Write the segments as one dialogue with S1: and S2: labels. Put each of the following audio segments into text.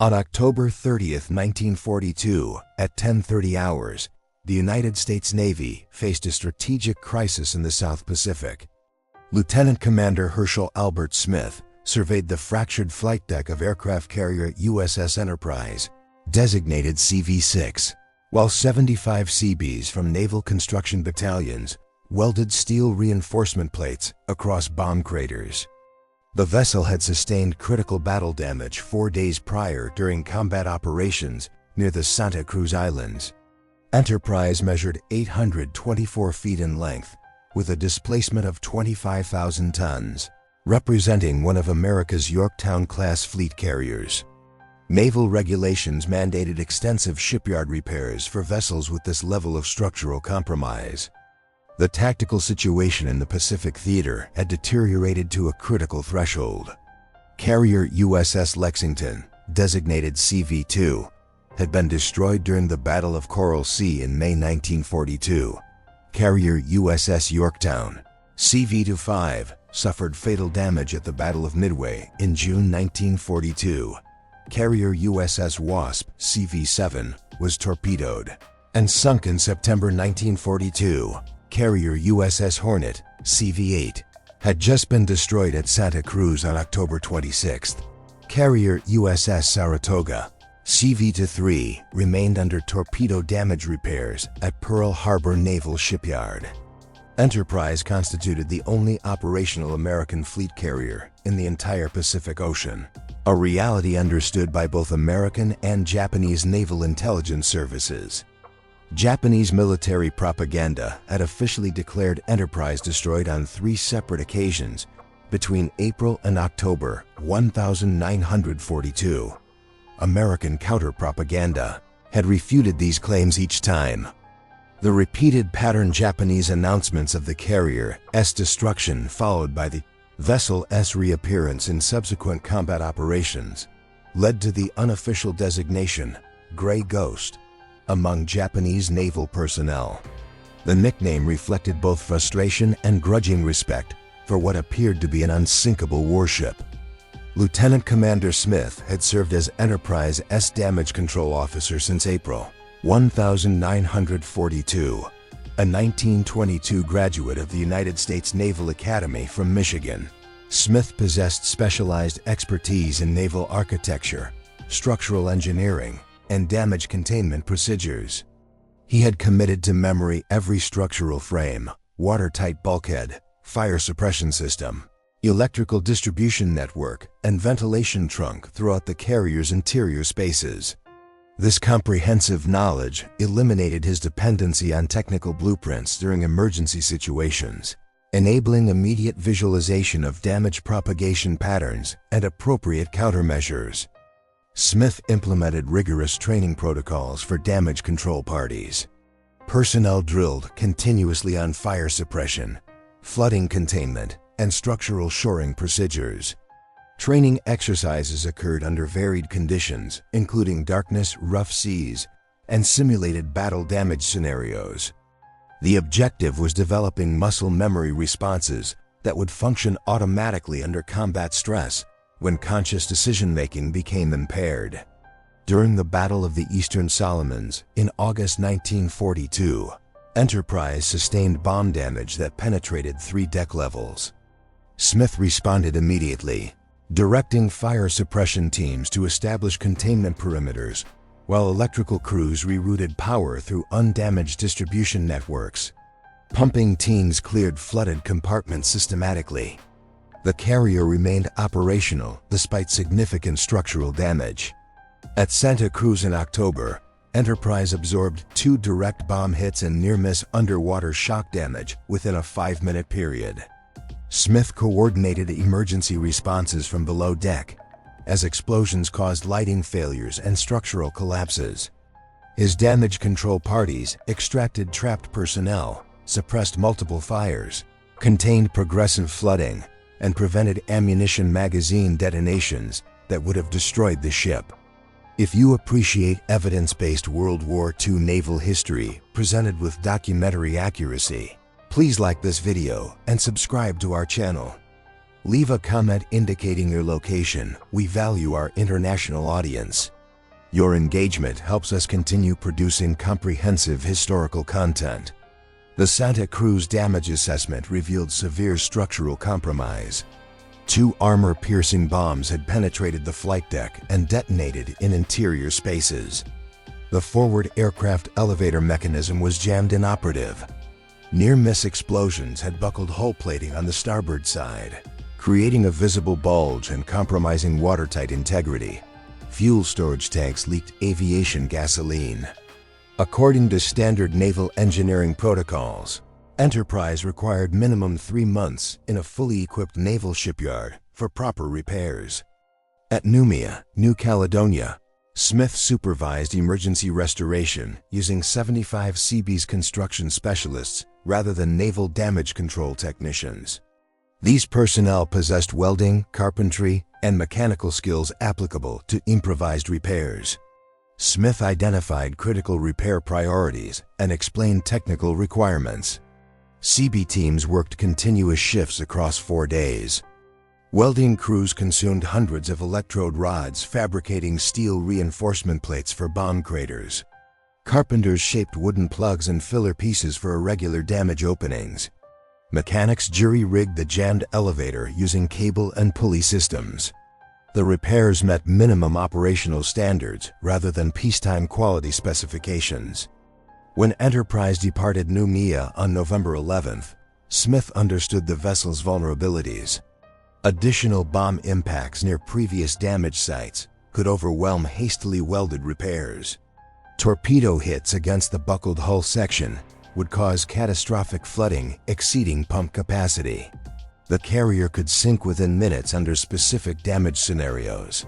S1: On October 30th, 1942, at 10:30 hours, the United States Navy faced a strategic crisis in the South Pacific. Lieutenant Commander Herschel Albert Smith surveyed the fractured flight deck of aircraft carrier USS Enterprise, designated CV-6, while 75 Seabees from naval construction battalions welded steel reinforcement plates across bomb craters. The vessel had sustained critical battle damage 4 days prior during combat operations near the Santa Cruz Islands. Enterprise measured 824 feet in length, with a displacement of 25,000 tons, representing one of America's Yorktown-class fleet carriers. Naval regulations mandated extensive shipyard repairs for vessels with this level of structural compromise. The tactical situation in the Pacific theater had deteriorated to a critical threshold. Carrier USS Lexington, designated CV-2, had been destroyed during the Battle of Coral Sea in May 1942. Carrier USS Yorktown, CV-5, suffered fatal damage at the Battle of Midway in June 1942. Carrier USS Wasp, CV-7, was torpedoed and sunk in September 1942. Carrier USS Hornet, CV-8, had just been destroyed at Santa Cruz on October 26th. Carrier USS Saratoga, CV-3, remained under torpedo damage repairs at Pearl Harbor Naval Shipyard. Enterprise constituted the only operational American fleet carrier in the entire Pacific Ocean, a reality understood by both American and Japanese naval intelligence services. Japanese military propaganda had officially declared Enterprise destroyed on 3 separate occasions between April and October 1942. American counter-propaganda had refuted these claims each time. The repeated pattern Japanese announcements of the carrier's destruction, followed by the vessel's reappearance in subsequent combat operations, led to the unofficial designation, Gray Ghost, among Japanese naval personnel. The nickname reflected both frustration and grudging respect for what appeared to be an unsinkable warship. Lieutenant Commander Smith had served as Enterprise's damage control officer since April 1942, a 1922 graduate of the United States Naval Academy from Michigan. Smith possessed specialized expertise in naval architecture, structural engineering, and damage containment procedures. He had committed to memory every structural frame, watertight bulkhead, fire suppression system, electrical distribution network, and ventilation trunk throughout the carrier's interior spaces. This comprehensive knowledge eliminated his dependency on technical blueprints during emergency situations, enabling immediate visualization of damage propagation patterns and appropriate countermeasures. Smith implemented rigorous training protocols for damage control parties. Personnel drilled continuously on fire suppression, flooding containment, and structural shoring procedures. Training exercises occurred under varied conditions, including darkness, rough seas, and simulated battle damage scenarios. The objective was developing muscle memory responses that would function automatically under combat stress when conscious decision-making became impaired. During the Battle of the Eastern Solomons in August 1942, Enterprise sustained bomb damage that penetrated 3 deck levels. Smith responded immediately, directing fire suppression teams to establish containment perimeters, while electrical crews rerouted power through undamaged distribution networks. Pumping teams cleared flooded compartments systematically. The carrier remained operational despite significant structural damage. At Santa Cruz in October, Enterprise absorbed 2 direct bomb hits and near-miss underwater shock damage within a 5-minute period. Smith coordinated emergency responses from below deck, as explosions caused lighting failures and structural collapses. His damage control parties extracted trapped personnel, suppressed multiple fires, contained progressive flooding, and prevented ammunition magazine detonations that would have destroyed the ship. If you appreciate evidence-based World War II naval history presented with documentary accuracy, please like this video and subscribe to our channel. Leave a comment indicating your location. We value our international audience. Your engagement helps us continue producing comprehensive historical content. The Santa Cruz damage assessment revealed severe structural compromise. 2 armor-piercing bombs had penetrated the flight deck and detonated in interior spaces. The forward aircraft elevator mechanism was jammed inoperative. Near-miss explosions had buckled hull plating on the starboard side, creating a visible bulge and compromising watertight integrity. Fuel storage tanks leaked aviation gasoline. According to standard naval engineering protocols, Enterprise required minimum 3 months in a fully equipped naval shipyard for proper repairs. At Noumea, New Caledonia, Smith supervised emergency restoration using 75 Seabee's construction specialists rather than naval damage control technicians. These personnel possessed welding, carpentry, and mechanical skills applicable to improvised repairs. Smith identified critical repair priorities and explained technical requirements. Seabee teams worked continuous shifts across 4 days. Welding crews consumed hundreds of electrode rods fabricating steel reinforcement plates for bomb craters. Carpenters shaped wooden plugs and filler pieces for irregular damage openings. Mechanics jury-rigged the jammed elevator using cable and pulley systems. The repairs met minimum operational standards rather than peacetime quality specifications. When Enterprise departed Noumea on November 11th, Smith understood the vessel's vulnerabilities. Additional bomb impacts near previous damage sites could overwhelm hastily welded repairs. Torpedo hits against the buckled hull section would cause catastrophic flooding exceeding pump capacity. The carrier could sink within minutes under specific damage scenarios.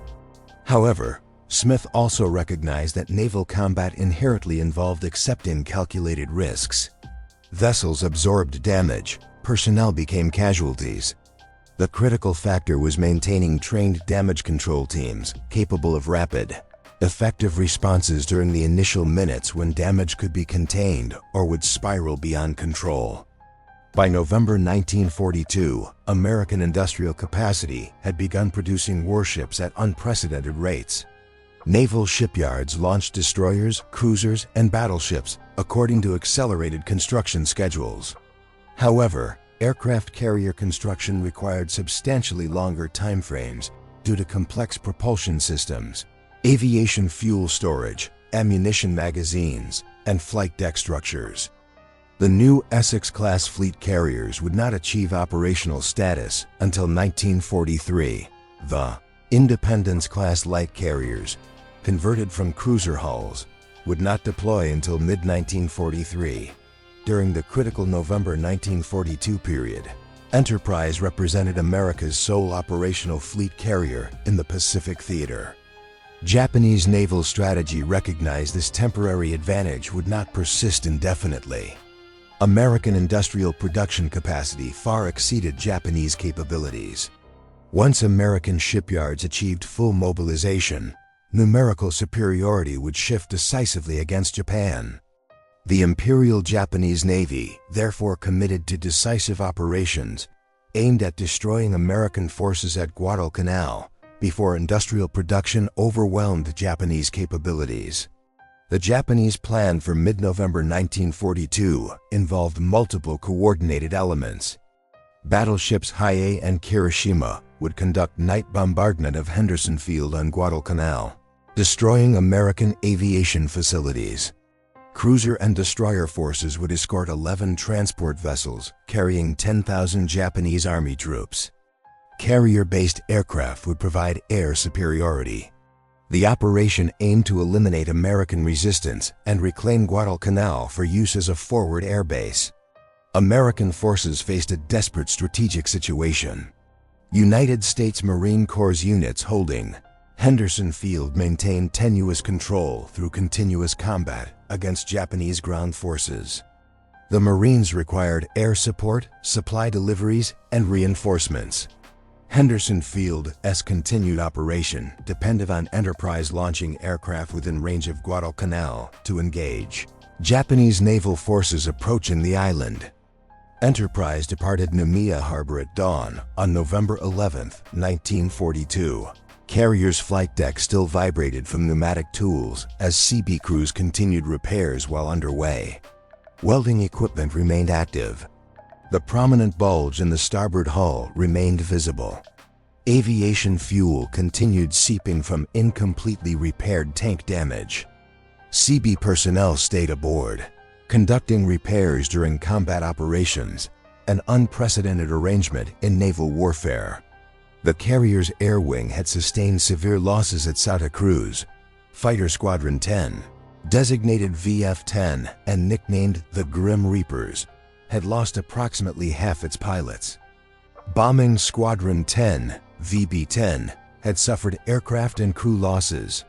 S1: However, Smith also recognized that naval combat inherently involved accepting calculated risks. Vessels absorbed damage, personnel became casualties. The critical factor was maintaining trained damage control teams capable of rapid, effective responses during the initial minutes when damage could be contained or would spiral beyond control. By November 1942, American industrial capacity had begun producing warships at unprecedented rates. Naval shipyards launched destroyers, cruisers, and battleships according to accelerated construction schedules. However, aircraft carrier construction required substantially longer timeframes due to complex propulsion systems, aviation fuel storage, ammunition magazines, and flight deck structures. The new Essex-class fleet carriers would not achieve operational status until 1943. The Independence-class light carriers, converted from cruiser hulls, would not deploy until mid-1943. During the critical November 1942 period, Enterprise represented America's sole operational fleet carrier in the Pacific theater. Japanese naval strategy recognized this temporary advantage would not persist indefinitely. American industrial production capacity far exceeded Japanese capabilities. Once American shipyards achieved full mobilization, numerical superiority would shift decisively against Japan. The Imperial Japanese Navy therefore committed to decisive operations aimed at destroying American forces at Guadalcanal before industrial production overwhelmed Japanese capabilities. The Japanese plan for mid-November 1942 involved multiple coordinated elements. Battleships Hiei and Kirishima would conduct night bombardment of Henderson Field on Guadalcanal, destroying American aviation facilities. Cruiser and destroyer forces would escort 11 transport vessels carrying 10,000 Japanese Army troops. Carrier-based aircraft would provide air superiority. The operation aimed to eliminate American resistance and reclaim Guadalcanal for use as a forward air base. American forces faced a desperate strategic situation. United States Marine Corps units holding Henderson Field maintained tenuous control through continuous combat against Japanese ground forces. The Marines required air support, supply deliveries, and reinforcements. Henderson Field's continued operation depended on Enterprise launching aircraft within range of Guadalcanal to engage Japanese naval forces approaching the island. Enterprise departed Noumea Harbor at dawn on November 11, 1942. Carrier's flight deck still vibrated from pneumatic tools as Seabee crews continued repairs while underway. Welding equipment remained active. The prominent bulge in the starboard hull remained visible. Aviation fuel continued seeping from incompletely repaired tank damage. Seabee personnel stayed aboard, conducting repairs during combat operations, an unprecedented arrangement in naval warfare. The carrier's air wing had sustained severe losses at Santa Cruz. Fighter Squadron 10, designated VF-10 and nicknamed the Grim Reapers, had lost approximately half its pilots. Bombing Squadron 10, VB-10, had suffered aircraft and crew losses.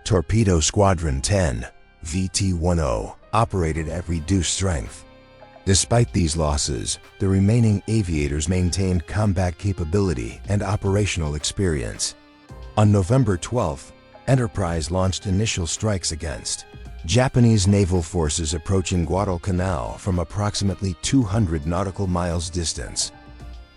S1: Torpedo Squadron 10, VT-10, operated at reduced strength. Despite these losses, the remaining aviators maintained combat capability and operational experience. On November 12, Enterprise launched initial strikes against Japanese naval forces approaching Guadalcanal from approximately 200 nautical miles distance.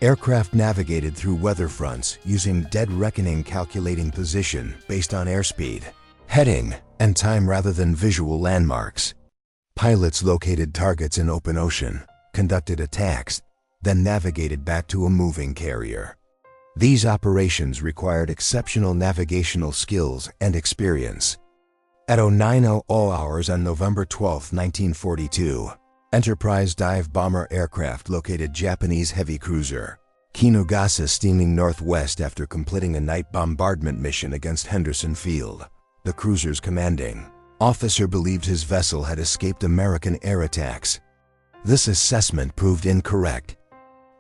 S1: Aircraft navigated through weather fronts using dead reckoning, calculating position based on airspeed, heading, and time rather than visual landmarks. Pilots located targets in open ocean, conducted attacks, then navigated back to a moving carrier. These operations required exceptional navigational skills and experience. At 09:00 hours on November 12, 1942, Enterprise dive bomber aircraft located Japanese heavy cruiser Kinugasa steaming northwest after completing a night bombardment mission against Henderson Field. The cruiser's commanding officer believed his vessel had escaped American air attacks. This assessment proved incorrect.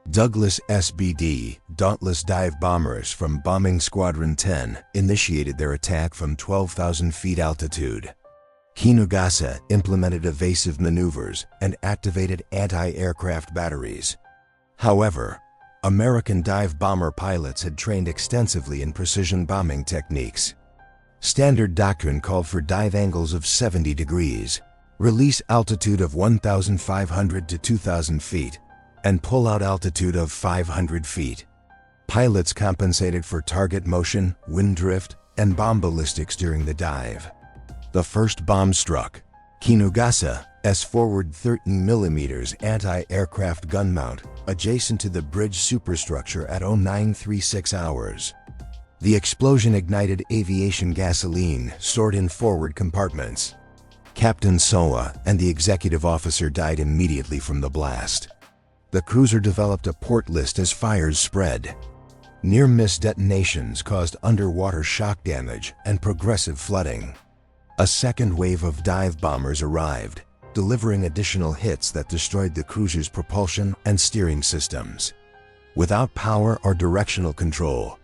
S1: Douglas SBD, Dauntless dive bombers from Bombing Squadron 10, initiated their attack from 12,000 feet altitude. Kinugasa implemented evasive maneuvers and activated anti-aircraft batteries. However, American dive bomber pilots had trained extensively in precision bombing techniques. Standard doctrine called for dive angles of 70 degrees, release altitude of 1,500 to 2,000 feet, and pull-out altitude of 500 feet. Pilots compensated for target motion, wind drift, and bomb ballistics during the dive. The first bomb struck Kinugasa's forward 13mm anti-aircraft gun mount adjacent to the bridge superstructure at 0936 hours. The explosion ignited aviation gasoline stored in forward compartments. Captain Soa and the executive officer died immediately from the blast. The cruiser developed a port list as fires spread. Near-miss detonations caused underwater shock damage and progressive flooding. A second wave of dive bombers arrived, delivering additional hits that destroyed the cruiser's propulsion and steering systems. Without power or directional control,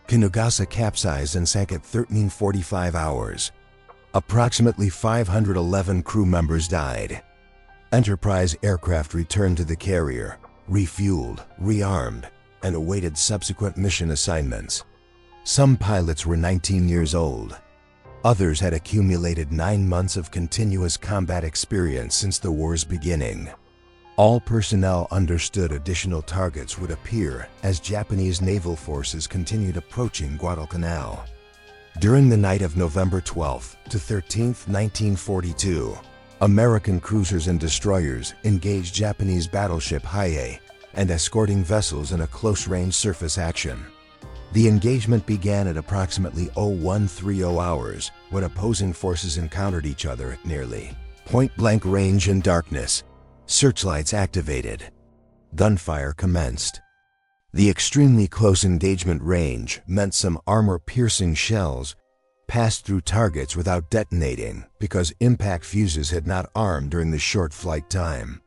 S1: Kinugasa capsized and sank at 13:45 hours. Approximately 511 crew members died. Enterprise aircraft returned to the carrier, refueled, rearmed, and awaited subsequent mission assignments. Some pilots were 19 years old. Others had accumulated 9 months of continuous combat experience since the war's beginning. All personnel understood additional targets would appear as Japanese naval forces continued approaching Guadalcanal. During the night of November 12 to 13, 1942, American cruisers and destroyers engaged Japanese battleship Hiei and escorting vessels in a close-range surface action. The engagement began at approximately 0130 hours when opposing forces encountered each other at nearly point-blank range in darkness. Searchlights activated. Gunfire commenced. The extremely close engagement range meant some armor-piercing shells passed through targets without detonating because impact fuses had not armed during the short flight time.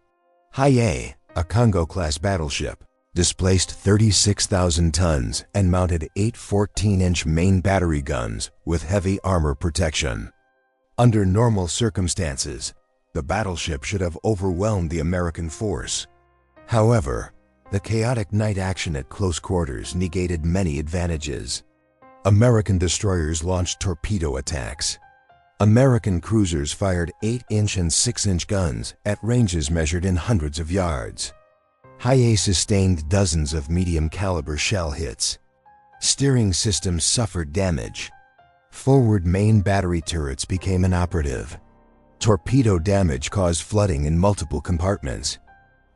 S1: Hiei, a Congo-class battleship, displaced 36,000 tons and mounted 8 14-inch main battery guns with heavy armor protection. Under normal circumstances, the battleship should have overwhelmed the American force. However, the chaotic night action at close quarters negated many advantages. American destroyers launched torpedo attacks. American cruisers fired 8-inch and 6-inch guns at ranges measured in hundreds of yards. High-A sustained dozens of medium-caliber shell hits. Steering systems suffered damage. Forward main battery turrets became inoperative. Torpedo damage caused flooding in multiple compartments.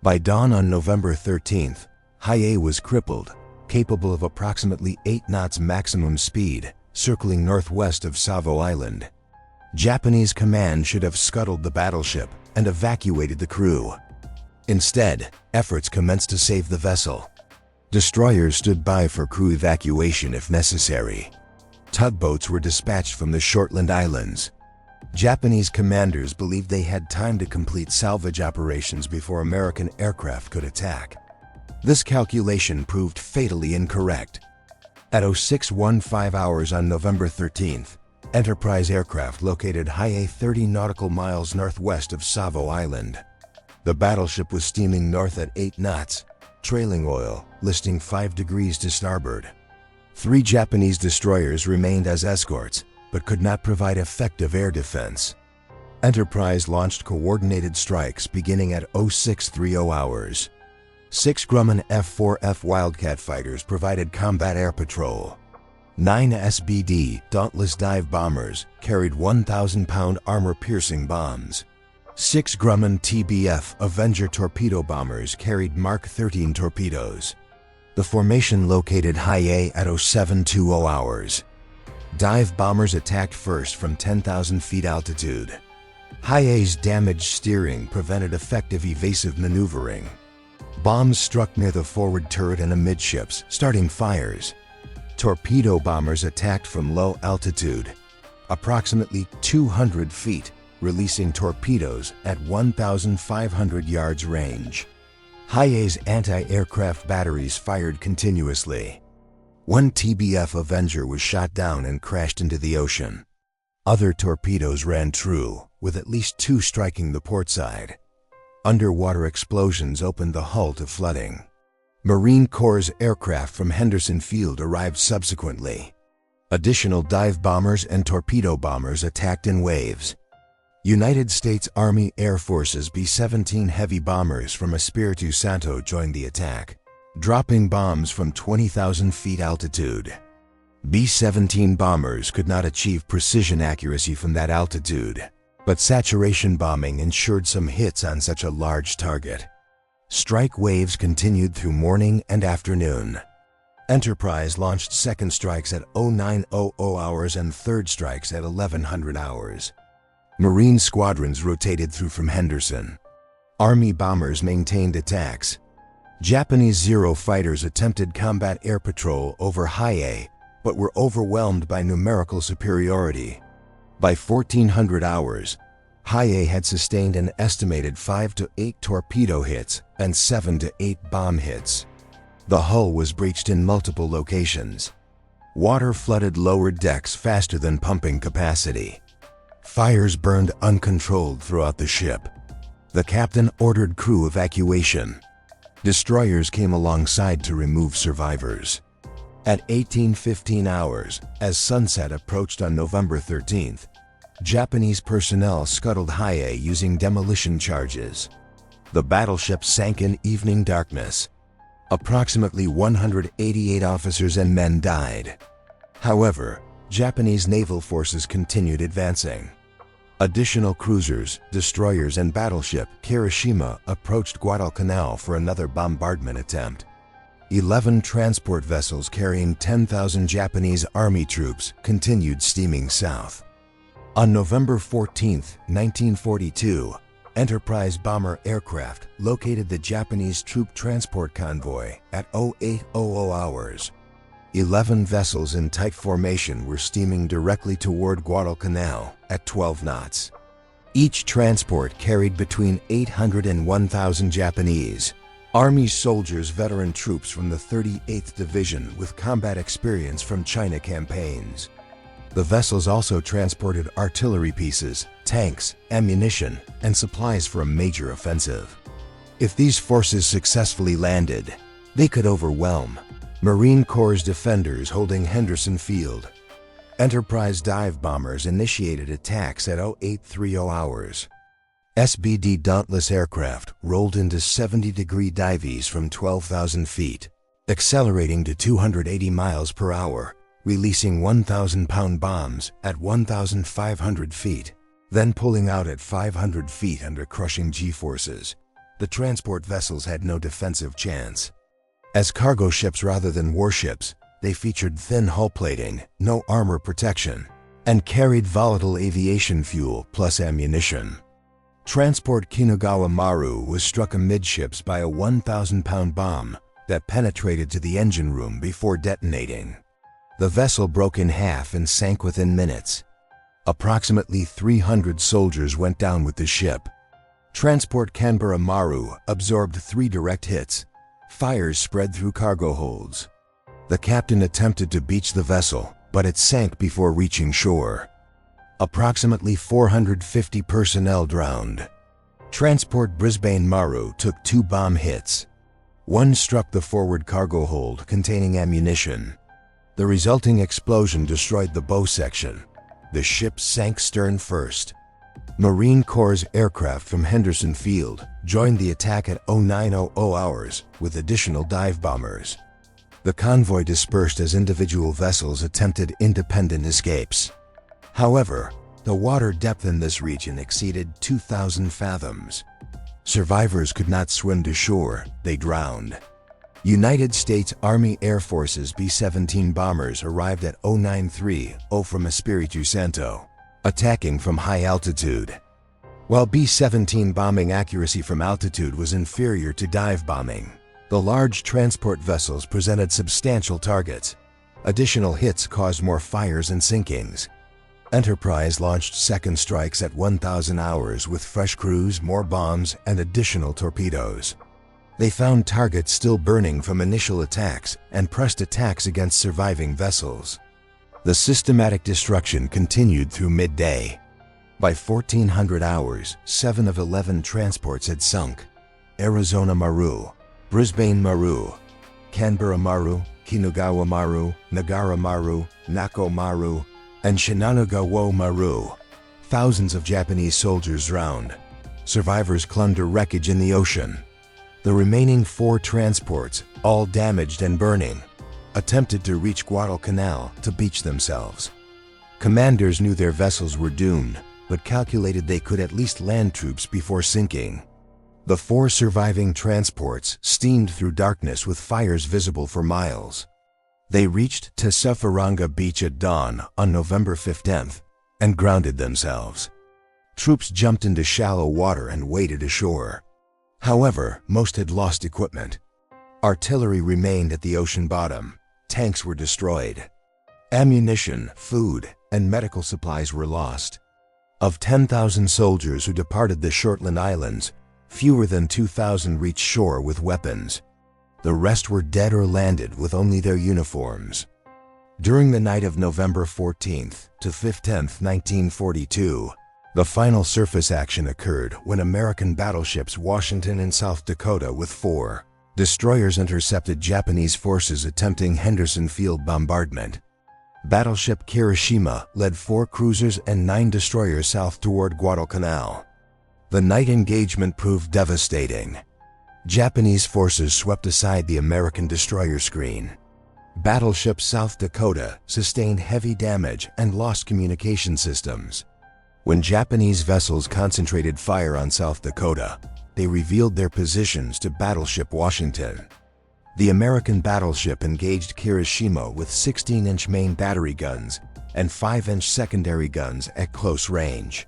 S1: By dawn on November 13th, High-A was crippled, capable of approximately 8 knots maximum speed, circling northwest of Savo Island. Japanese command should have scuttled the battleship and evacuated the crew. Instead, efforts commenced to save the vessel. Destroyers stood by for crew evacuation if necessary. Tugboats were dispatched from the Shortland Islands. Japanese commanders believed they had time to complete salvage operations before American aircraft could attack. This calculation proved fatally incorrect. At 06:15 hours on November 13th, Enterprise aircraft located High-A 30 nautical miles northwest of Savo Island. The battleship was steaming north at 8 knots, trailing oil, listing 5 degrees to starboard. 3 Japanese destroyers remained as escorts, but could not provide effective air defense. Enterprise launched coordinated strikes beginning at 06:30 hours. 6 Grumman F-4F Wildcat fighters provided combat air patrol. 9 SBD Dauntless dive bombers carried 1,000-pound armor-piercing bombs. 6 Grumman TBF Avenger torpedo bombers carried Mark 13 torpedoes. The formation located High-A at 07:20 hours. Dive bombers attacked first from 10,000 feet altitude. High-A's damaged steering prevented effective evasive maneuvering. Bombs struck near the forward turret and amidships, starting fires. Torpedo bombers attacked from low altitude, approximately 200 feet, releasing torpedoes at 1,500 yards range. High-A's anti-aircraft batteries fired continuously. 1 TBF Avenger was shot down and crashed into the ocean. Other torpedoes ran true, with at least 2 striking the port side. Underwater explosions opened the hull to flooding. Marine Corps' aircraft from Henderson Field arrived subsequently. Additional dive bombers and torpedo bombers attacked in waves. United States Army Air Force's B-17 heavy bombers from Espiritu Santo joined the attack, dropping bombs from 20,000 feet altitude. B-17 bombers could not achieve precision accuracy from that altitude, but saturation bombing ensured some hits on such a large target. Strike waves continued through morning and afternoon. Enterprise launched second strikes at 09:00 hours and third strikes at 1100 hours. Marine squadrons rotated through from Henderson. Army bombers maintained attacks. Japanese Zero fighters attempted combat air patrol over High-A, but were overwhelmed by numerical superiority. By 1400 hours, High-A had sustained an estimated 5 to 8 torpedo hits and 7 to 8 bomb hits. The hull was breached in multiple locations. Water flooded lower decks faster than pumping capacity. Fires burned uncontrolled throughout the ship. The captain ordered crew evacuation. Destroyers came alongside to remove survivors. At 18:15 hours, as sunset approached on November 13th, Japanese personnel scuttled High-A using demolition charges. The battleship sank in evening darkness. Approximately 188 officers and men died. However, Japanese naval forces continued advancing. Additional cruisers, destroyers, and battleship Kirishima approached Guadalcanal for another bombardment attempt. 11 transport vessels carrying 10,000 Japanese Army troops continued steaming south. On November 14, 1942, Enterprise bomber aircraft located the Japanese troop transport convoy at 08:00 hours. 11 vessels in tight formation were steaming directly toward Guadalcanal at 12 knots. Each transport carried between 800 and 1,000 Japanese Army soldiers, veteran troops from the 38th Division with combat experience from China campaigns. The vessels also transported artillery pieces, tanks, ammunition, and supplies for a major offensive. If these forces successfully landed, they could overwhelm Marine Corps defenders holding Henderson Field. Enterprise dive bombers initiated attacks at 08:30 hours. SBD Dauntless aircraft rolled into 70-degree dives from 12,000 feet, accelerating to 280 miles per hour, releasing 1,000-pound bombs at 1,500 feet, then pulling out at 500 feet under crushing G-forces. The transport vessels had no defensive chance. As cargo ships rather than warships, they featured thin hull plating, no armor protection, and carried volatile aviation fuel plus ammunition. Transport Kinugawa Maru was struck amidships by a 1,000-pound bomb that penetrated to the engine room before detonating. The vessel broke in half and sank within minutes. Approximately 300 soldiers went down with the ship. Transport Canberra Maru absorbed 3 direct hits. Fires spread through cargo holds. The captain attempted to beach the vessel, but it sank before reaching shore. Approximately 450 personnel drowned. Transport Brisbane Maru took 2 bomb hits. One struck the forward cargo hold containing ammunition. The resulting explosion destroyed the bow section. The ship sank stern first. Marine Corps' aircraft from Henderson Field joined the attack at 0900 hours with additional dive bombers. The convoy dispersed as individual vessels attempted independent escapes. However, the water depth in this region exceeded 2,000 fathoms. Survivors could not swim to shore, they drowned. United States Army Air Force's B-17 bombers arrived at 0930 from Espiritu Santo, attacking from high altitude. While B-17 bombing accuracy from altitude was inferior to dive bombing, the large transport vessels presented substantial targets. Additional hits caused more fires and sinkings. Enterprise launched second strikes at 1,000 hours with fresh crews, more bombs, and additional torpedoes. They found targets still burning from initial attacks and pressed attacks against surviving vessels. The systematic destruction continued through midday. By 1400 hours, 7 of 11 transports had sunk. Arizona Maru, Brisbane Maru, Canberra Maru, Kinugawa Maru, Nagara Maru, Nako Maru, and Shinanogawa Maru. Thousands of Japanese soldiers drowned. Survivors clung to wreckage in the ocean. The remaining 4 transports, all damaged and burning, attempted to reach Guadalcanal to beach themselves. Commanders knew their vessels were doomed, but calculated they could at least land troops before sinking. The 4 surviving transports steamed through darkness with fires visible for miles. They reached Tesafaranga Beach at dawn on November 15th and grounded themselves. Troops jumped into shallow water and waded ashore. However, most had lost equipment. Artillery remained at the ocean bottom. Tanks were destroyed. Ammunition, food, and medical supplies were lost. Of 10,000 soldiers who departed the Shortland Islands, fewer than 2,000 reached shore with weapons. The rest were dead or landed with only their uniforms. During the night of November 14th to 15th, 1942, the final surface action occurred when American battleships Washington and South Dakota with 4 destroyers intercepted Japanese forces attempting Henderson Field bombardment. Battleship Kirishima led 4 cruisers and 9 destroyers south toward Guadalcanal. The night engagement proved devastating. Japanese forces swept aside the American destroyer screen. Battleship South Dakota sustained heavy damage and lost communication systems. When Japanese vessels concentrated fire on South Dakota, they revealed their positions to Battleship Washington. The American battleship engaged Kirishima with 16-inch main battery guns and 5-inch secondary guns at close range.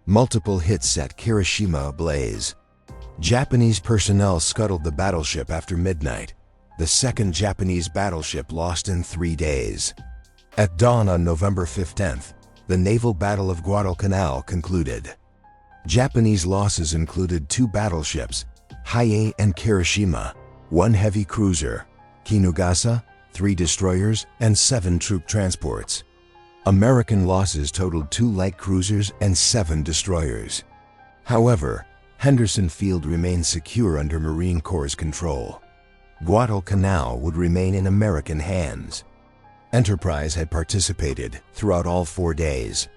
S1: Multiple hits set Kirishima ablaze. Japanese personnel scuttled the battleship after midnight, the second Japanese battleship lost in 3 days. At dawn on November 15th, the Naval Battle of Guadalcanal concluded. Japanese losses included 2 battleships, Hiei and Kirishima, 1 heavy cruiser, Kinugasa, 3 destroyers, and 7 troop transports. American losses totaled 2 light cruisers and 7 destroyers. However, Henderson Field remained secure under Marine Corps' control. Guadalcanal would remain in American hands. Enterprise had participated throughout all 4 days.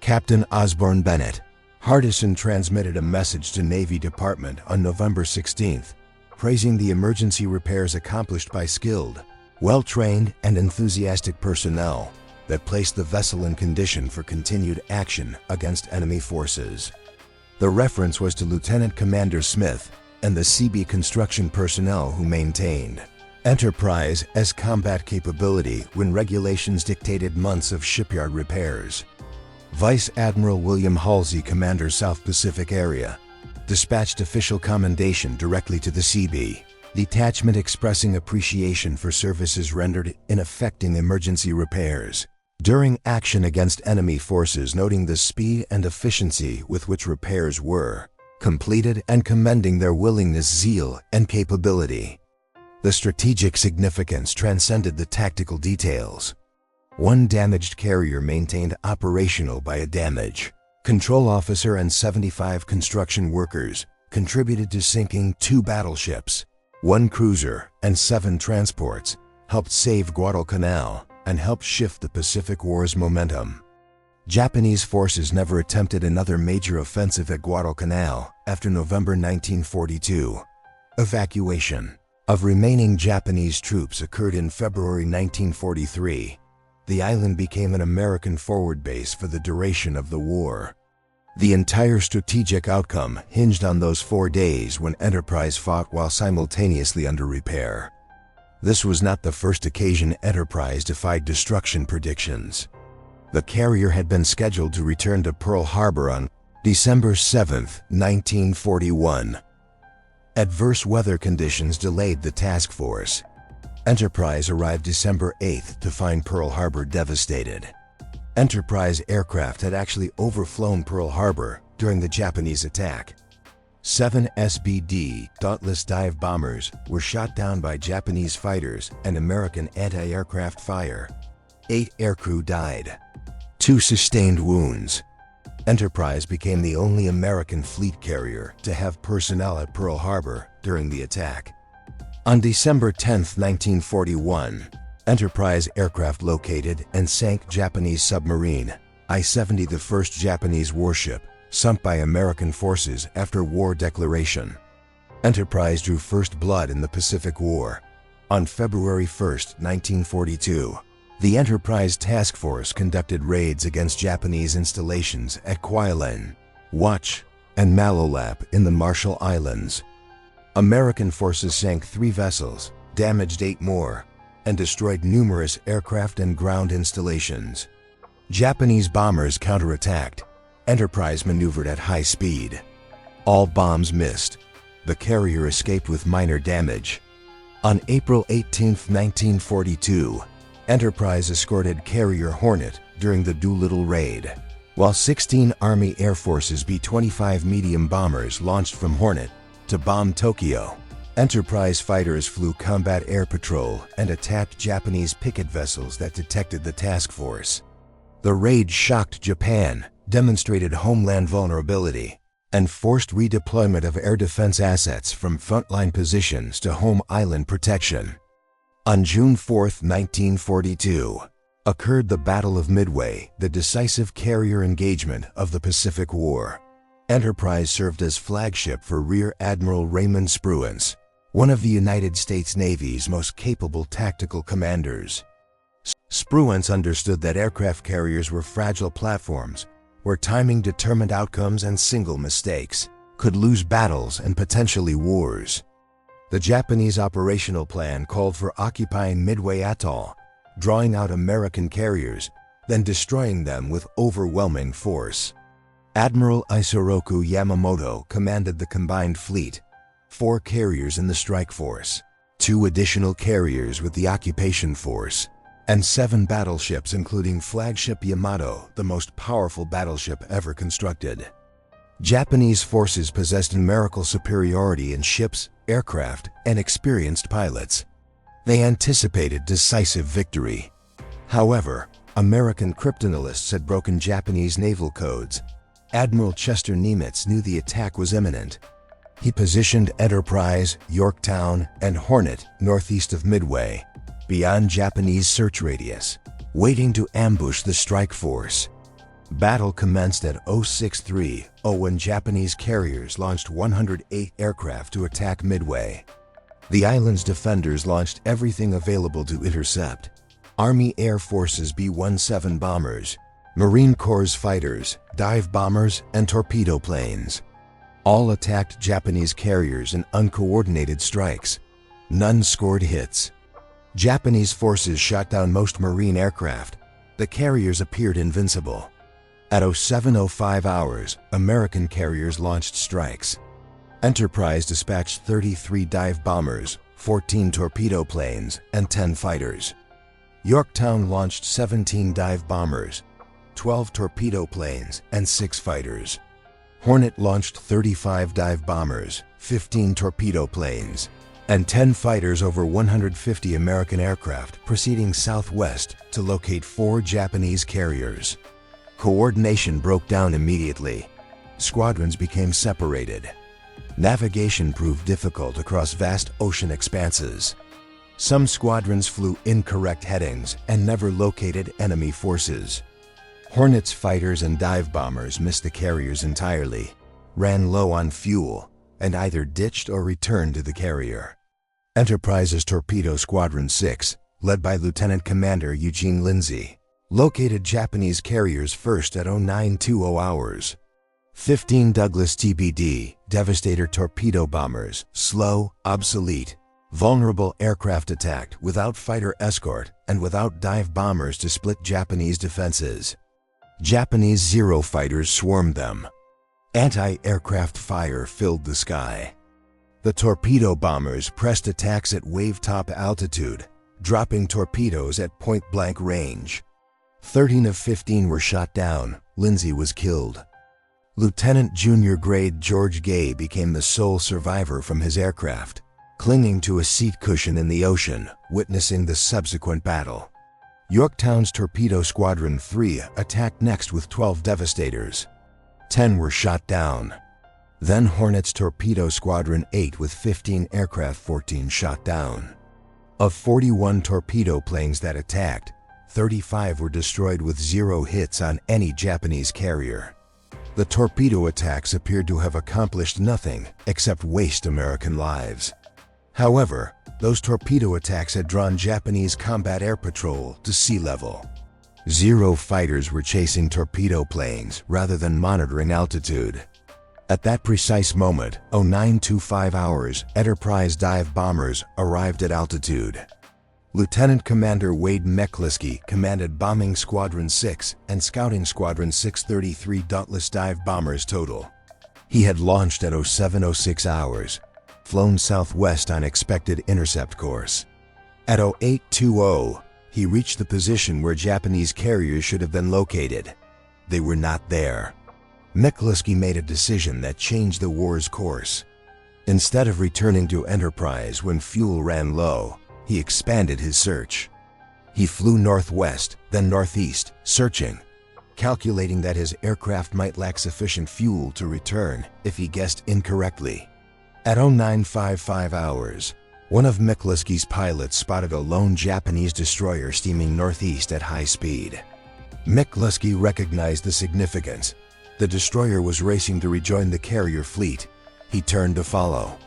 S1: Captain Osborne Bennett, Hardison transmitted a message to Navy Department on November 16th, praising the emergency repairs accomplished by skilled, well-trained, and enthusiastic personnel that placed the vessel in condition for continued action against enemy forces. The reference was to Lieutenant Commander Smith and the Seabee construction personnel who maintained Enterprise's combat capability when regulations dictated months of shipyard repairs. Vice Admiral William Halsey, Commander South Pacific Area, dispatched official commendation directly to the Seabee detachment expressing appreciation for services rendered in effecting emergency repairs during action against enemy forces, noting the speed and efficiency with which repairs were completed and commending their willingness, zeal, and capability. The strategic significance transcended the tactical details. One damaged carrier maintained operational by a damage control officer and 75 construction workers contributed to sinking 2 battleships, 1 cruiser, and 7 transports, helped save Guadalcanal, and helped shift the Pacific War's momentum. Japanese forces never attempted another major offensive at Guadalcanal after November 1942. Evacuation of remaining Japanese troops occurred in February 1943. The island became an American forward base for the duration of the war. The entire strategic outcome hinged on those 4 days when Enterprise fought while simultaneously under repair. This was not the first occasion Enterprise defied destruction predictions. The carrier had been scheduled to return to Pearl Harbor on December 7, 1941. Adverse weather conditions delayed the task force. Enterprise arrived December 8 to find Pearl Harbor devastated. Enterprise aircraft had actually overflown Pearl Harbor during the Japanese attack. 7 SBD Dauntless dive bombers were shot down by Japanese fighters and American anti-aircraft fire. 8 aircrew died. 2 sustained wounds. Enterprise became the only American fleet carrier to have personnel at Pearl Harbor during the attack. On December 10, 1941, Enterprise aircraft located and sank Japanese submarine I-70, the first Japanese warship sunk by American forces after war declaration. Enterprise drew first blood in the Pacific War. On February 1, 1942, the Enterprise Task Force conducted raids against Japanese installations at Kwajalein, Watch, and Malolap in the Marshall Islands. American forces sank 3 vessels, damaged 8 more, and destroyed numerous aircraft and ground installations. Japanese bombers counterattacked. Enterprise maneuvered at high speed. All bombs missed. The carrier escaped with minor damage. On April 18, 1942, Enterprise escorted carrier Hornet during the Doolittle raid, while 16 Army Air Force's B-25 medium bombers launched from Hornet to bomb Tokyo. Enterprise fighters flew combat air patrol and attacked Japanese picket vessels that detected the task force. The raid shocked Japan, demonstrated homeland vulnerability, and forced redeployment of air defense assets from frontline positions to home island protection. On June 4, 1942, occurred the Battle of Midway, the decisive carrier engagement of the Pacific War. Enterprise served as flagship for Rear Admiral Raymond Spruance, one of the United States Navy's most capable tactical commanders. Spruance understood that aircraft carriers were fragile platforms where timing determined outcomes and single mistakes could lose battles and potentially wars. The Japanese operational plan called for occupying Midway Atoll, drawing out American carriers, then destroying them with overwhelming force. Admiral Isoroku Yamamoto commanded the combined fleet, 4 carriers in the strike force, 2 additional carriers with the occupation force, and 7 battleships including flagship Yamato, the most powerful battleship ever constructed. Japanese forces possessed numerical superiority in ships, aircraft, and experienced pilots. They anticipated decisive victory. However, American cryptanalysts had broken Japanese naval codes. Admiral Chester Nimitz knew the attack was imminent. He positioned Enterprise, Yorktown, and Hornet northeast of Midway, beyond Japanese search radius, waiting to ambush the strike force. Battle commenced at 0630 when Japanese carriers launched 108 aircraft to attack Midway. The island's defenders launched everything available to intercept: Army Air Force's B-17 bombers, Marine Corps' fighters, dive bombers, and torpedo planes. All attacked Japanese carriers in uncoordinated strikes. None scored hits. Japanese forces shot down most Marine aircraft. The carriers appeared invincible. At 0705 hours, American carriers launched strikes. Enterprise dispatched 33 dive bombers, 14 torpedo planes, and 10 fighters. Yorktown launched 17 dive bombers, 12 torpedo planes, and 6 fighters. Hornet launched 35 dive bombers, 15 torpedo planes, and 10 fighters over 150 American aircraft proceeding southwest to locate 4 Japanese carriers. Coordination broke down immediately. Squadrons became separated. Navigation proved difficult across vast ocean expanses. Some squadrons flew incorrect headings and never located enemy forces. Hornet's fighters and dive bombers missed the carriers entirely, ran low on fuel, and either ditched or returned to the carrier. Enterprise's Torpedo Squadron 6, led by Lieutenant Commander Eugene Lindsay, located Japanese carriers first at 0920 hours. 15 Douglas TBD, Devastator torpedo bombers, slow, obsolete, vulnerable aircraft attacked without fighter escort and without dive bombers to split Japanese defenses. Japanese Zero fighters swarmed them. Anti-aircraft fire filled the sky. The torpedo bombers pressed attacks at wave-top altitude, dropping torpedoes at point-blank range. 13 of 15 were shot down. Lindsay was killed. Lieutenant Junior Grade George Gay became the sole survivor from his aircraft, clinging to a seat cushion in the ocean, witnessing the subsequent battle. Yorktown's Torpedo Squadron 3 attacked next with 12 Devastators. 10 were shot down. Then Hornet's Torpedo Squadron 8 with 15 aircraft, 14 shot down. Of 41 torpedo planes that attacked, 35 were destroyed with 0 hits on any Japanese carrier. The torpedo attacks appeared to have accomplished nothing except waste American lives. However, those torpedo attacks had drawn Japanese combat air patrol to sea level. 0 fighters were chasing torpedo planes rather than monitoring altitude. At that precise moment, 0925 hours, Enterprise dive bombers arrived at altitude. Lieutenant Commander Wade McCliskey commanded Bombing Squadron 6 and Scouting Squadron 633 Dauntless dive bombers total. He had launched at 0706 hours, flown southwest on expected intercept course. At 0820, he reached the position where Japanese carriers should have been located. They were not there. McCliskey made a decision that changed the war's course. Instead of returning to Enterprise when fuel ran low, he expanded his search. He flew northwest, then northeast, searching, calculating that his aircraft might lack sufficient fuel to return if he guessed incorrectly. At 0955 hours, one of McCliskey's pilots spotted a lone Japanese destroyer steaming northeast at high speed. McCliskey recognized the significance. The destroyer was racing to rejoin the carrier fleet. He turned to follow.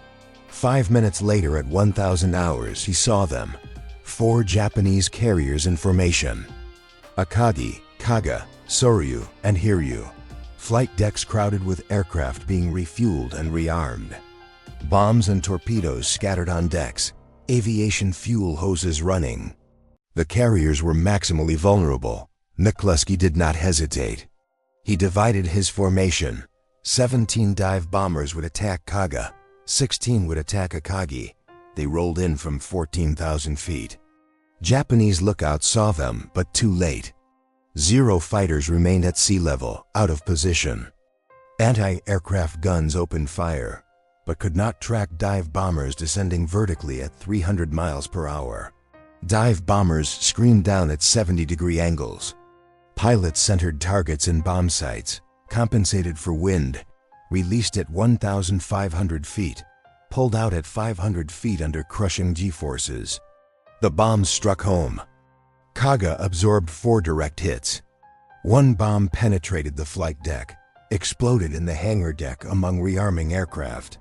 S1: 5 minutes later at 1000 hours, he saw them. 4 Japanese carriers in formation. Akagi, Kaga, Soryu, and Hiryu. Flight decks crowded with aircraft being refueled and rearmed. Bombs and torpedoes scattered on decks. Aviation fuel hoses running. The carriers were maximally vulnerable. McCliskey did not hesitate. He divided his formation. 17 dive bombers would attack Kaga. 16 would attack Akagi. They rolled in from 14,000 feet. Japanese lookouts saw them, but too late. 0 fighters remained at sea level, out of position. Anti-aircraft guns opened fire, but could not track dive bombers descending vertically at 300 miles per hour. Dive bombers screamed down at 70-degree angles. Pilots centered targets in bomb sites, compensated for wind, released at 1,500 feet, pulled out at 500 feet under crushing G-forces. The bombs struck home. Kaga absorbed 4 direct hits. One bomb penetrated the flight deck, exploded in the hangar deck among rearming aircraft.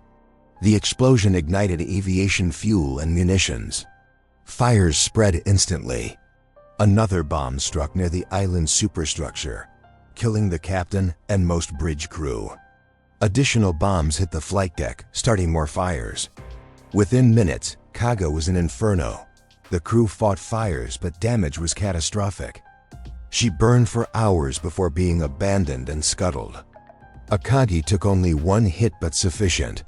S1: The explosion ignited aviation fuel and munitions. Fires spread instantly. Another bomb struck near the island's superstructure, killing the captain and most bridge crew. Additional bombs hit the flight deck, starting more fires. Within minutes, Kaga was an inferno. The crew fought fires, but damage was catastrophic. She burned for hours before being abandoned and scuttled. Akagi took only one hit but sufficient.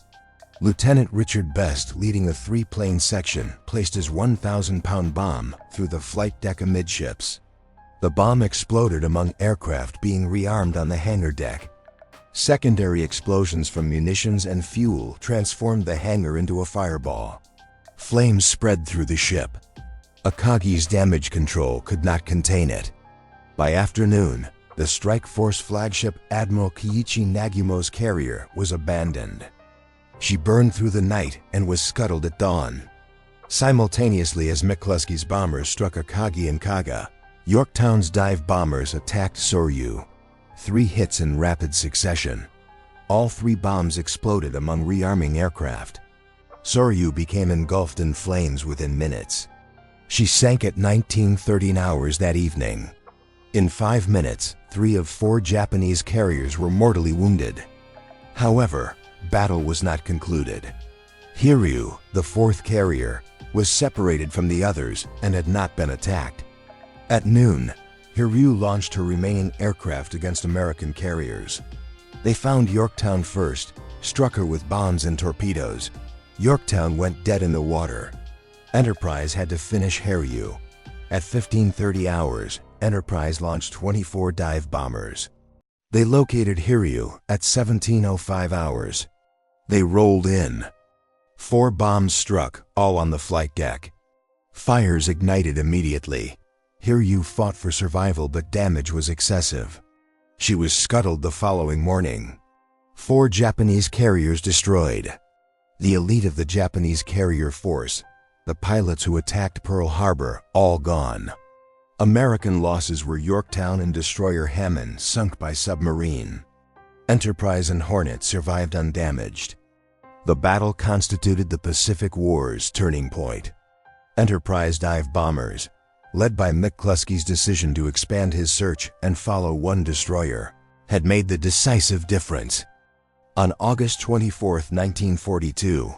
S1: Lieutenant Richard Best, leading the three-plane section, placed his 1,000-pound bomb through the flight deck amidships. The bomb exploded among aircraft being rearmed on the hangar deck. Secondary explosions from munitions and fuel transformed the hangar into a fireball. Flames spread through the ship. Akagi's damage control could not contain it. By afternoon, the strike force flagship Admiral Kiichi Nagumo's carrier was abandoned. She burned through the night and was scuttled at dawn. Simultaneously as McCluskey's bombers struck Akagi and Kaga, Yorktown's dive bombers attacked Soryu. 3 hits in rapid succession. All 3 bombs exploded among rearming aircraft. Soryu became engulfed in flames within minutes. She sank at 19:13 hours that evening. In 5 minutes, 3 of 4 Japanese carriers were mortally wounded. However, battle was not concluded. Hiryu, the 4th carrier, was separated from the others and had not been attacked. At noon, Hiryu launched her remaining aircraft against American carriers. They found Yorktown first, struck her with bombs and torpedoes. Yorktown went dead in the water. Enterprise had to finish Hiryu. At 15:30 hours, Enterprise launched 24 dive bombers. They located Hiryu at 17:05 hours. They rolled in. 4 bombs struck, all on the flight deck. Fires ignited immediately. Hiryu fought for survival, but damage was excessive. She was scuttled the following morning. 4 Japanese carriers destroyed. The elite of the Japanese carrier force, the pilots who attacked Pearl Harbor, all gone. American losses were Yorktown and destroyer Hammond, sunk by submarine. Enterprise and Hornet survived undamaged. The battle constituted the Pacific War's turning point. Enterprise dive bombers, led by McCluskey's decision to expand his search and follow 1 destroyer, had made the decisive difference. On August 24, 1942,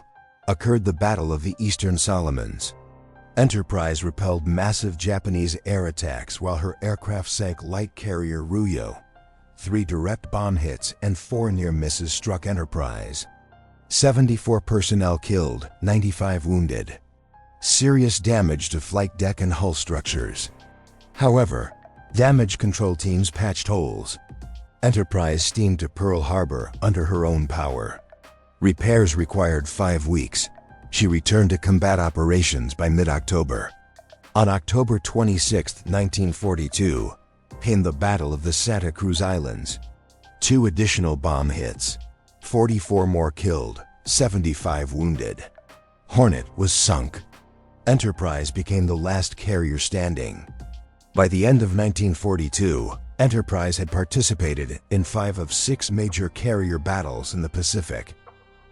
S1: occurred the Battle of the Eastern Solomons. Enterprise repelled massive Japanese air attacks while her aircraft sank light carrier Ruyo. 3 direct bomb hits and 4 near misses struck Enterprise. 74 personnel killed, 95 wounded. Serious damage to flight deck and hull structures. However, damage control teams patched holes. Enterprise steamed to Pearl Harbor under her own power. Repairs required 5 weeks. She returned to combat operations by mid-October. On October 26, 1942, came the Battle of the Santa Cruz Islands. 2 additional bomb hits. 44 more killed, 75 wounded. Hornet was sunk. Enterprise became the last carrier standing. By the end of 1942, Enterprise had participated in 5 of 6 major carrier battles in the Pacific.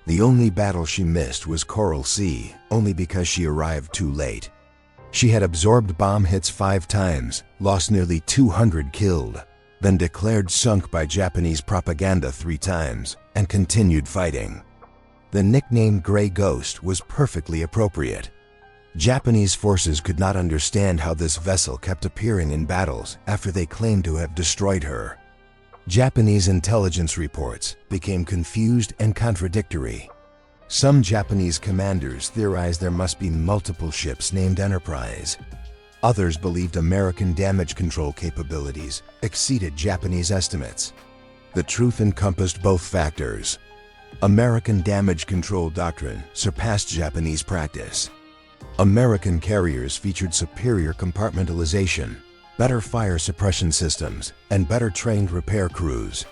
S1: The only battle she missed was Coral Sea, only because she arrived too late. She had absorbed bomb hits 5 times, lost nearly 200 killed, then declared sunk by Japanese propaganda 3 times, and continued fighting. The nickname Grey Ghost was perfectly appropriate. Japanese forces could not understand how this vessel kept appearing in battles after they claimed to have destroyed her. Japanese intelligence reports became confused and contradictory. Some Japanese commanders theorized there must be multiple ships named Enterprise. Others believed American damage control capabilities exceeded Japanese estimates. The truth encompassed both factors. American damage control doctrine surpassed Japanese practice. American carriers featured superior compartmentalization, better fire suppression systems, and better trained repair crews.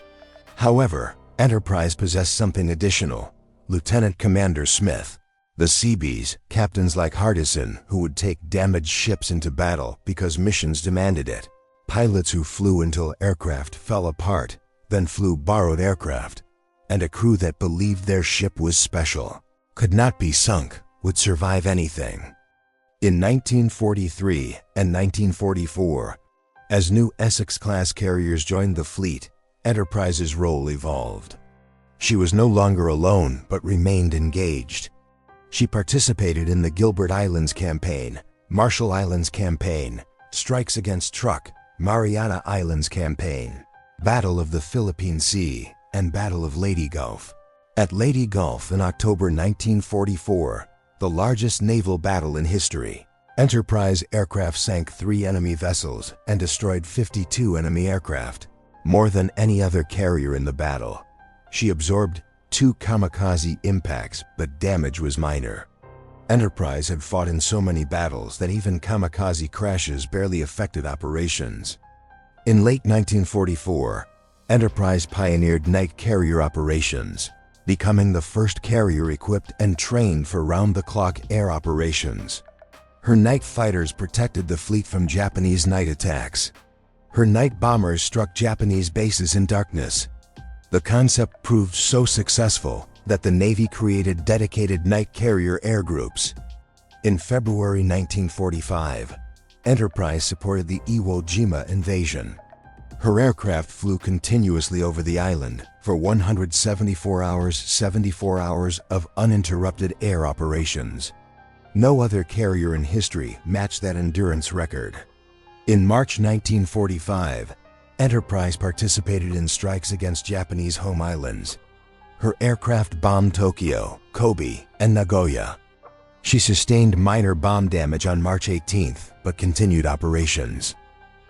S1: However, Enterprise possessed something additional: Lieutenant Commander Smith. The Seabees, captains like Hardison, who would take damaged ships into battle because missions demanded it. pilots who flew until aircraft fell apart, then flew borrowed aircraft, and a crew that believed their ship was special, could not be sunk, would survive anything. In 1943 and 1944, as new Essex-class carriers joined the fleet, Enterprise's role evolved. She was no longer alone, but remained engaged. She participated in the Gilbert Islands Campaign, Marshall Islands Campaign, Strikes Against Truk, Mariana Islands Campaign, Battle of the Philippine Sea, and Battle of Leyte Gulf. At Leyte Gulf in October 1944, the largest naval battle in history, Enterprise aircraft sank 3 enemy vessels and destroyed 52 enemy aircraft, more than any other carrier in the battle. She absorbed 2 kamikaze impacts, but damage was minor. Enterprise had fought in so many battles that even kamikaze crashes barely affected operations. In late 1944, Enterprise pioneered night carrier operations, becoming the first carrier equipped and trained for round-the-clock air operations. Her night fighters protected the fleet from Japanese night attacks. Her night bombers struck Japanese bases in darkness. The concept proved so successful that the Navy created dedicated night carrier air groups. In February 1945, Enterprise supported the Iwo Jima invasion. Her aircraft flew continuously over the island for 174 hours of uninterrupted air operations. No other carrier in history matched that endurance record. In March 1945, Enterprise participated in strikes against Japanese home islands. Her aircraft bombed Tokyo, Kobe, and Nagoya. She sustained minor bomb damage on March 18th, but continued operations.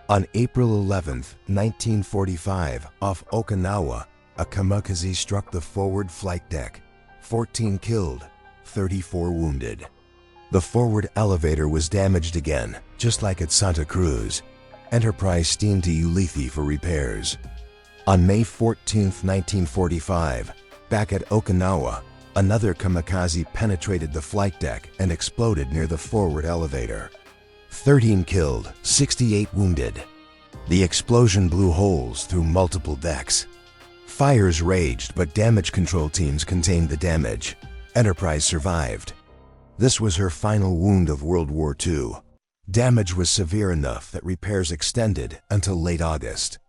S1: On April 11, 1945, off Okinawa, a kamikaze struck the forward flight deck. 14 killed, 34 wounded. The forward elevator was damaged again, just like at Santa Cruz. Enterprise steamed to Ulithi for repairs. On May 14, 1945, back at Okinawa, another kamikaze penetrated the flight deck and exploded near the forward elevator. 13 killed, 68 wounded. The explosion blew holes through multiple decks. Fires raged, but damage control teams contained the damage. Enterprise survived. This was her final wound of World War II. Damage was severe enough that repairs extended until late August.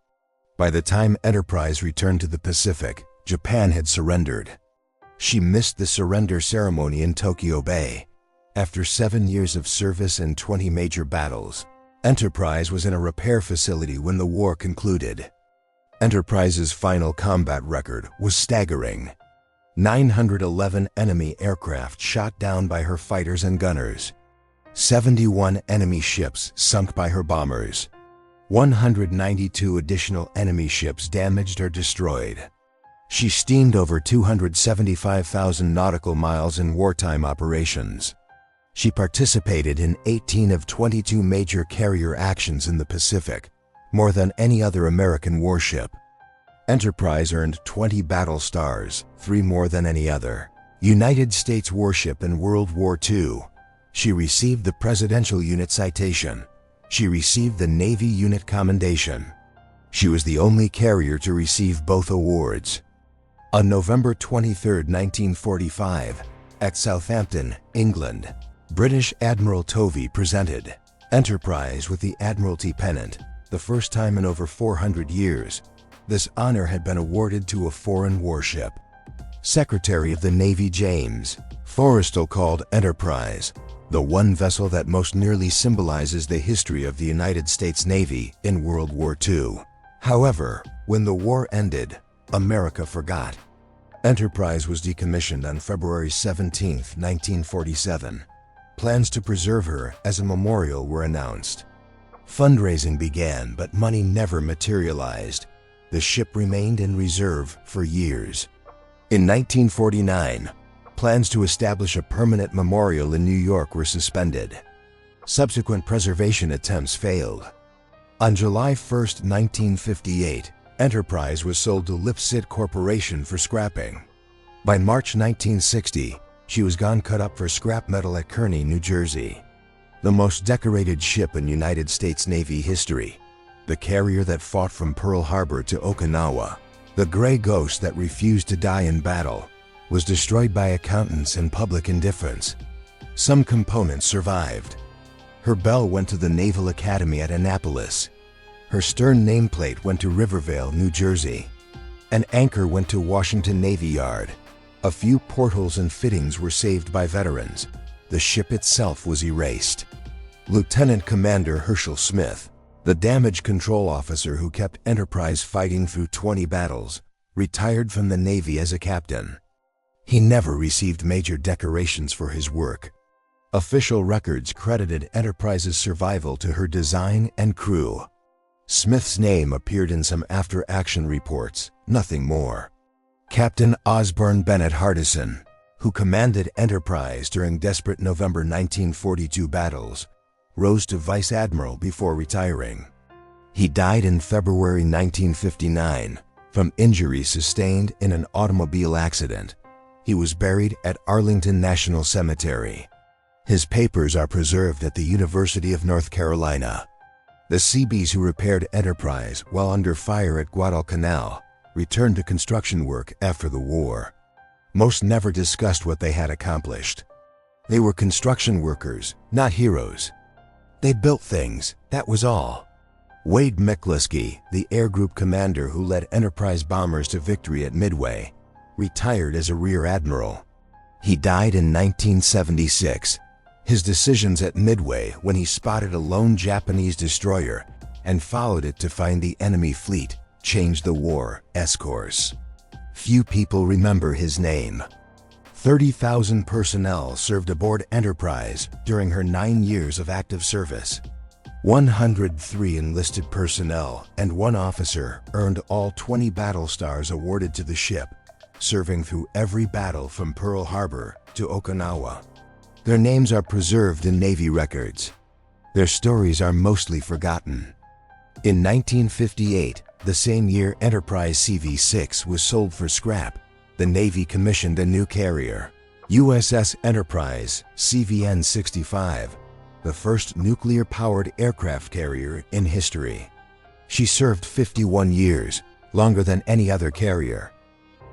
S1: By the time Enterprise returned to the Pacific, Japan had surrendered. She missed the surrender ceremony in Tokyo Bay. After 7 years of service and 20 major battles, Enterprise was in a repair facility when the war concluded. Enterprise's final combat record was staggering. 911 enemy aircraft shot down by her fighters and gunners. 71 enemy ships sunk by her bombers. 192 additional enemy ships damaged or destroyed. She steamed over 275,000 nautical miles in wartime operations. She participated in 18 of 22 major carrier actions in the Pacific, more than any other American warship. Enterprise earned 20 battle stars, 3 more than any other United States warship in World War II. She received the Presidential Unit Citation. She received the Navy Unit Commendation. She was the only carrier to receive both awards. On November 23, 1945, at Southampton, England, British Admiral Tovey presented Enterprise with the Admiralty Pennant, the first time in over 400 years. This honor had been awarded to a foreign warship. Secretary of the Navy James Forrestal called Enterprise the one vessel that most nearly symbolizes the history of the United States Navy in World War II. However, when the war ended, America forgot. Enterprise was decommissioned on February 17, 1947. Plans to preserve her as a memorial were announced. Fundraising began, but money never materialized. The ship remained in reserve for years. In 1949, plans to establish a permanent memorial in New York were suspended. Subsequent preservation attempts failed. On July 1, 1958, Enterprise was sold to Lipsit Corporation for scrapping. By March 1960, she was gone cut up for scrap metal at Kearney, New Jersey. The most decorated ship in United States Navy history. the carrier that fought from Pearl Harbor to Okinawa, the gray ghost that refused to die in battle, was destroyed by accountants and public indifference. Some components survived. Her bell went to the Naval Academy at Annapolis. Her stern nameplate went to Rivervale, New Jersey. An anchor went to Washington Navy Yard. A few portholes and fittings were saved by veterans. The ship itself was erased. Lieutenant Commander Herschel Smith, the damage control officer who kept Enterprise fighting through 20 battles, retired from the Navy as a captain. He never received major decorations for his work. Official records credited Enterprise's survival to her design and crew. Smith's name appeared in some after-action reports, nothing more. Captain Osborne Bennett Hardison, who commanded Enterprise during desperate November 1942 battles, rose to vice admiral before retiring. He died in February 1959 from injuries sustained in an automobile accident. He was buried at Arlington National Cemetery. His papers are preserved at the University of North Carolina. The Seabees who repaired Enterprise while under fire at Guadalcanal returned to construction work after the war. Most never discussed what they had accomplished. They were construction workers, not heroes. They built things, that was all. Wade McCluskey, the air group commander who led Enterprise bombers to victory at Midway, retired as a rear admiral. He died in 1976. His decisions at Midway when he spotted a lone Japanese destroyer and followed it to find the enemy fleet changed the war's course. Few people remember his name. 30,000 personnel served aboard Enterprise during her 9 years of active service. 103 enlisted personnel and 1 officer earned all 20 battle stars awarded to the ship, serving through every battle from Pearl Harbor to Okinawa. Their names are preserved in Navy records. Their stories are mostly forgotten. In 1958, the same year Enterprise CV-6 was sold for scrap, the Navy commissioned a new carrier, USS Enterprise CV-65, the first nuclear-powered aircraft carrier in history. She served 51 years, longer than any other carrier.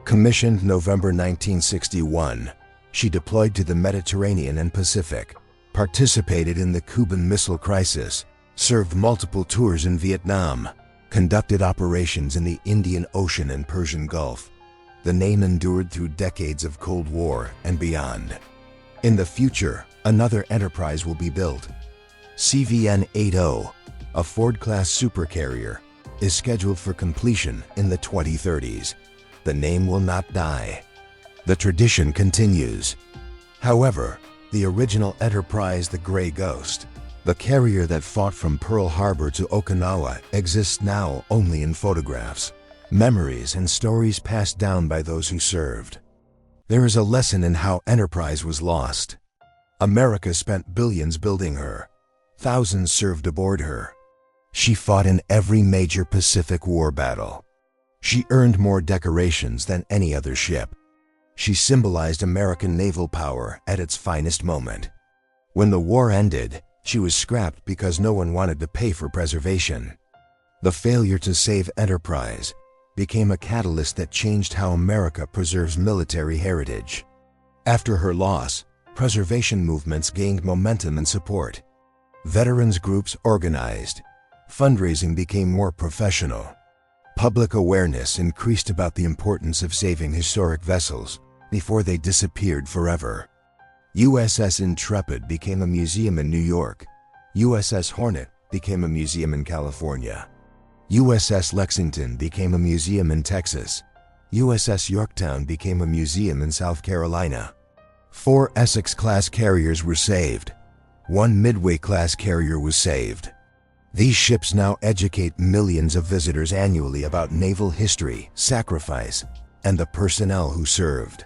S1: Commissioned November 1961, she deployed to the Mediterranean and Pacific, participated in the Cuban Missile Crisis, served multiple tours in Vietnam, conducted operations in the Indian Ocean and Persian Gulf. The name endured through decades of Cold War and beyond. In the future, another Enterprise will be built. CVN-80, a Ford-class supercarrier, is scheduled for completion in the 2030s. The name will not die. The tradition continues. However, the original Enterprise, the Gray Ghost, the carrier that fought from Pearl Harbor to Okinawa, exists now only in photographs, memories, and stories passed down by those who served. There is a lesson in how Enterprise was lost. America spent billions building her. Thousands served aboard her. She fought in every major Pacific War battle. She earned more decorations than any other ship. She symbolized American naval power at its finest moment. When the war ended, she was scrapped because no one wanted to pay for preservation. The failure to save Enterprise became a catalyst that changed how America preserves military heritage. After her loss, preservation movements gained momentum and support. Veterans groups organized. Fundraising became more professional. Public awareness increased about the importance of saving historic vessels before they disappeared forever. USS Intrepid became a museum in New York. USS Hornet became a museum in California. USS Lexington became a museum in Texas. USS Yorktown became a museum in South Carolina. 4 Essex-class carriers were saved. 1 Midway-class carrier was saved. These ships now educate millions of visitors annually about naval history, sacrifice, and the personnel who served.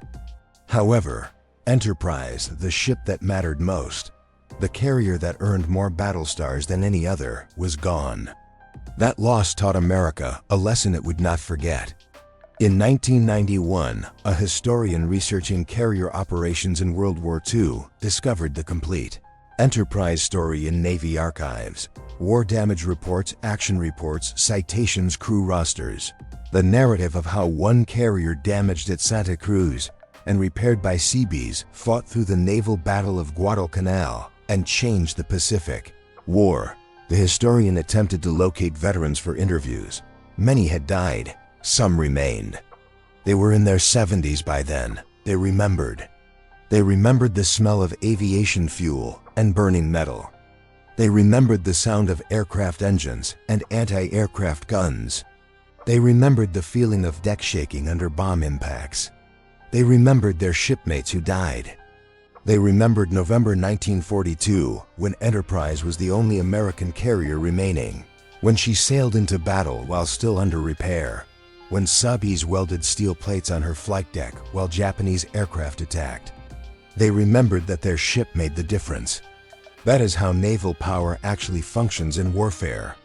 S1: However, Enterprise, the ship that mattered most, the carrier that earned more battle stars than any other, was gone. That loss taught America a lesson it would not forget. In 1991, a historian researching carrier operations in World War II discovered the complete Enterprise story in Navy archives. War damage reports, action reports, citations, crew rosters. The narrative of how one carrier damaged at Santa Cruz and repaired by Seabees fought through the Naval Battle of Guadalcanal and changed the Pacific. War. The historian attempted to locate veterans for interviews. Many had died. Some remained. They were in their 70s by then. They remembered. They remembered the smell of aviation fuel and burning metal. They remembered the sound of aircraft engines and anti-aircraft guns. They remembered the feeling of deck shaking under bomb impacts. They remembered their shipmates who died. They remembered November 1942, when Enterprise was the only American carrier remaining, when she sailed into battle while still under repair, when Seabees welded steel plates on her flight deck while Japanese aircraft attacked. They remembered that their ship made the difference. That is how naval power actually functions in warfare.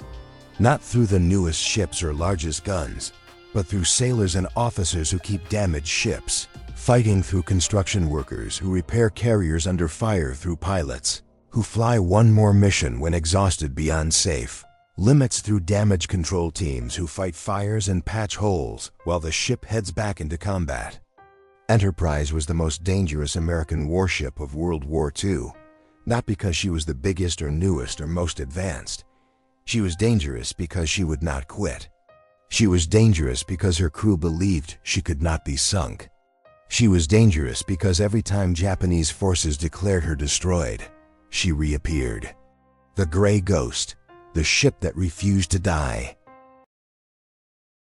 S1: Not through the newest ships or largest guns, but through sailors and officers who keep damaged ships, fighting through construction workers who repair carriers under fire, through pilots who fly one more mission when exhausted beyond safe, limits through damage control teams who fight fires and patch holes while the ship heads back into combat. Enterprise was the most dangerous American warship of World War II, not because she was the biggest or newest or most advanced. She was dangerous because she would not quit. She was dangerous because her crew believed she could not be sunk. She was dangerous because every time Japanese forces declared her destroyed, she reappeared. The Gray Ghost, the ship that refused to die.